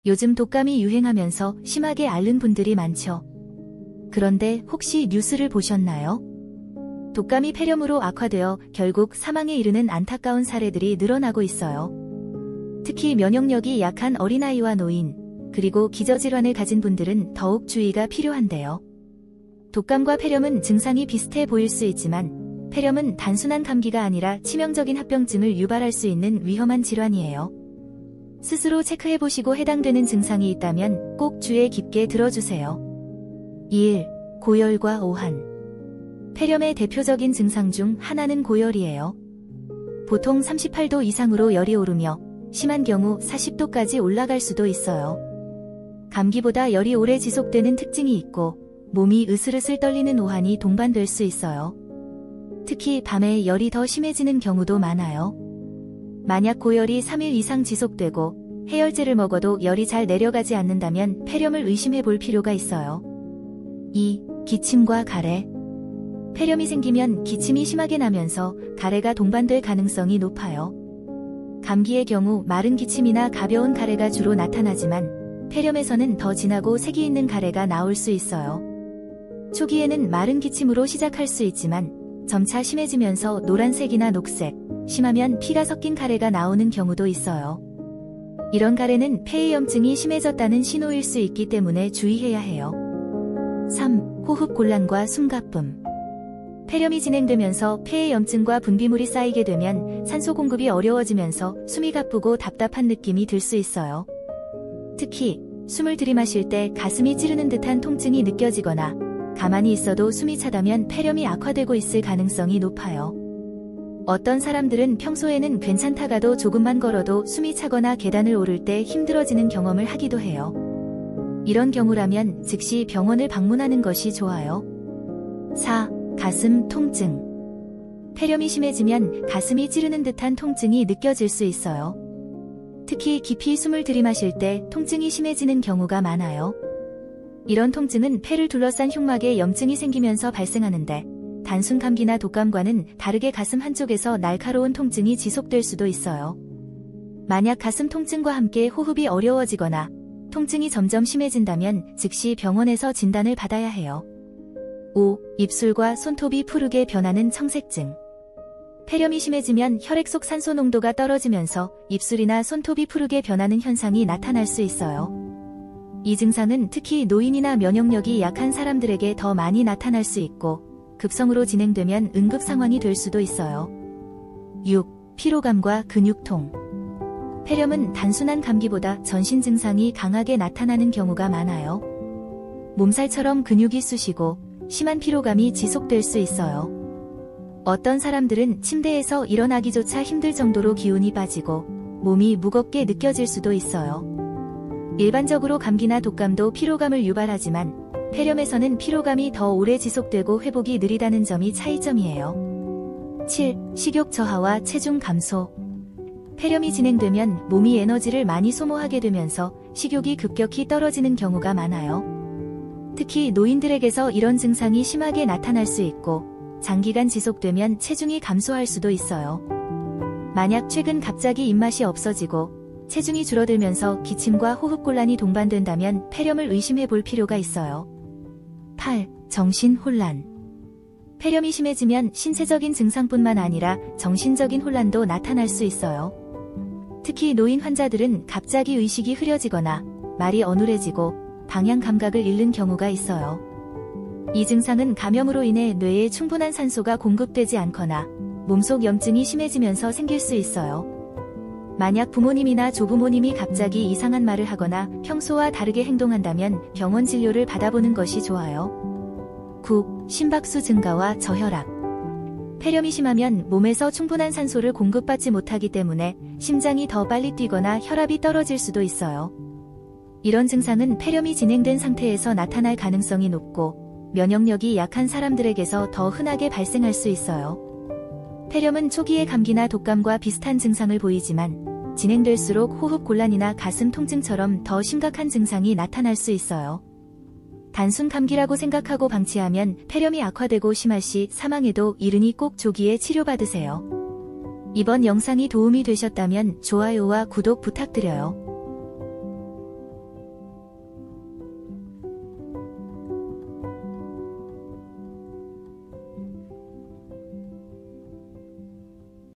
요즘 독감이 유행하면서 심하게 앓는 분들이 많죠. 그런데 혹시 뉴스를 보셨나요? 독감이 폐렴으로 악화되어 결국 사망에 이르는 안타까운 사례들이 늘어나고 있어요. 특히 면역력이 약한 어린아이와 노인, 그리고 기저질환을 가진 분들은 더욱 주의가 필요한데요. 독감과 폐렴은 증상이 비슷해 보일 수 있지만 폐렴은 단순한 감기가 아니라 치명적인 합병증을 유발할 수 있는 위험한 질환이에요. 스스로 체크해보시고 해당되는 증상이 있다면 꼭 주의 깊게 들어주세요. 1. 고열과 오한. 폐렴의 대표적인 증상 중 하나는 고열이에요. 보통 38도 이상으로 열이 오르며 심한 경우 40도까지 올라갈 수도 있어요. 감기보다 열이 오래 지속되는 특징이 있고 몸이 으슬으슬 떨리는 오한이 동반될 수 있어요. 특히 밤에 열이 더 심해지는 경우도 많아요. 만약 고열이 3일 이상 지속되고 해열제를 먹어도 열이 잘 내려가지 않는다면 폐렴을 의심해 볼 필요가 있어요. 2. 기침과 가래. 폐렴이 생기면 기침이 심하게 나면서 가래가 동반될 가능성이 높아요. 감기의 경우 마른 기침이나 가벼운 가래가 주로 나타나지만 폐렴에서는 더 진하고 색이 있는 가래가 나올 수 있어요. 초기에는 마른 기침으로 시작할 수 있지만 점차 심해지면서 노란색이나 녹색, 심하면 피가 섞인 가래가 나오는 경우도 있어요. 이런 가래는 폐의 염증이 심해졌다는 신호일 수 있기 때문에 주의해야 해요. 3. 호흡곤란과 숨가쁨. 폐렴이 진행되면서 폐의 염증과 분비물이 쌓이게 되면 산소 공급이 어려워지면서 숨이 가쁘고 답답한 느낌이 들 수 있어요. 특히 숨을 들이마실 때 가슴이 찌르는 듯한 통증이 느껴지거나 가만히 있어도 숨이 차다면 폐렴이 악화되고 있을 가능성이 높아요. 어떤 사람들은 평소에는 괜찮다가도 조금만 걸어도 숨이 차거나 계단을 오를 때 힘들어지는 경험을 하기도 해요. 이런 경우라면 즉시 병원을 방문하는 것이 좋아요. 4. 가슴 통증. 폐렴이 심해지면 가슴이 찌르는 듯한 통증이 느껴질 수 있어요. 특히 깊이 숨을 들이마실 때 통증이 심해지는 경우가 많아요. 이런 통증은 폐를 둘러싼 흉막에 염증이 생기면서 발생하는데 단순 감기나 독감과는 다르게 가슴 한쪽에서 날카로운 통증이 지속될 수도 있어요. 만약 가슴 통증과 함께 호흡이 어려워지거나 통증이 점점 심해진다면 즉시 병원에서 진단을 받아야 해요. 5. 입술과 손톱이 푸르게 변하는 청색증. 폐렴이 심해지면 혈액 속 산소 농도가 떨어지면서 입술이나 손톱이 푸르게 변하는 현상이 나타날 수 있어요. 이 증상은 특히 노인이나 면역력이 약한 사람들에게 더 많이 나타날 수 있고 급성으로 진행되면 응급 상황이 될 수도 있어요. 6. 피로감과 근육통. 폐렴은 단순한 감기보다 전신 증상이 강하게 나타나는 경우가 많아요. 몸살처럼 근육이 쑤시고 심한 피로감이 지속될 수 있어요. 어떤 사람들은 침대에서 일어나기조차 힘들 정도로 기운이 빠지고 몸이 무겁게 느껴질 수도 있어요. 일반적으로 감기나 독감도 피로감을 유발하지만 폐렴에서는 피로감이 더 오래 지속되고 회복이 느리다는 점이 차이점이에요. 7. 식욕 저하와 체중 감소. 폐렴이 진행되면 몸이 에너지를 많이 소모하게 되면서 식욕이 급격히 떨어지는 경우가 많아요. 특히 노인들에게서 이런 증상이 심하게 나타날 수 있고 장기간 지속되면 체중이 감소할 수도 있어요. 만약 최근 갑자기 입맛이 없어지고 체중이 줄어들면서 기침과 호흡곤란이 동반된다면 폐렴을 의심해 볼 필요가 있어요. 8. 정신혼란. 폐렴이 심해지면 신체적인 증상뿐만 아니라 정신적인 혼란도 나타날 수 있어요. 특히 노인 환자들은 갑자기 의식이 흐려지거나 말이 어눌해지고 방향 감각을 잃는 경우가 있어요. 이 증상은 감염으로 인해 뇌에 충분한 산소가 공급되지 않거나 몸속 염증이 심해지면서 생길 수 있어요. 만약 부모님이나 조부모님이 갑자기 이상한 말을 하거나 평소와 다르게 행동한다면 병원 진료를 받아보는 것이 좋아요. 9. 심박수 증가와 저혈압. 폐렴이 심하면 몸에서 충분한 산소를 공급받지 못하기 때문에 심장이 더 빨리 뛰거나 혈압이 떨어질 수도 있어요. 이런 증상은 폐렴이 진행된 상태에서 나타날 가능성이 높고 면역력이 약한 사람들에게서 더 흔하게 발생할 수 있어요. 폐렴은 초기의 감기나 독감과 비슷한 증상을 보이지만 진행될수록 호흡곤란이나 가슴 통증처럼 더 심각한 증상이 나타날 수 있어요. 단순 감기라고 생각하고 방치하면 폐렴이 악화되고 심할 시 사망에도 이르니 꼭 조기에 치료받으세요. 이번 영상이 도움이 되셨다면 좋아요와 구독 부탁드려요.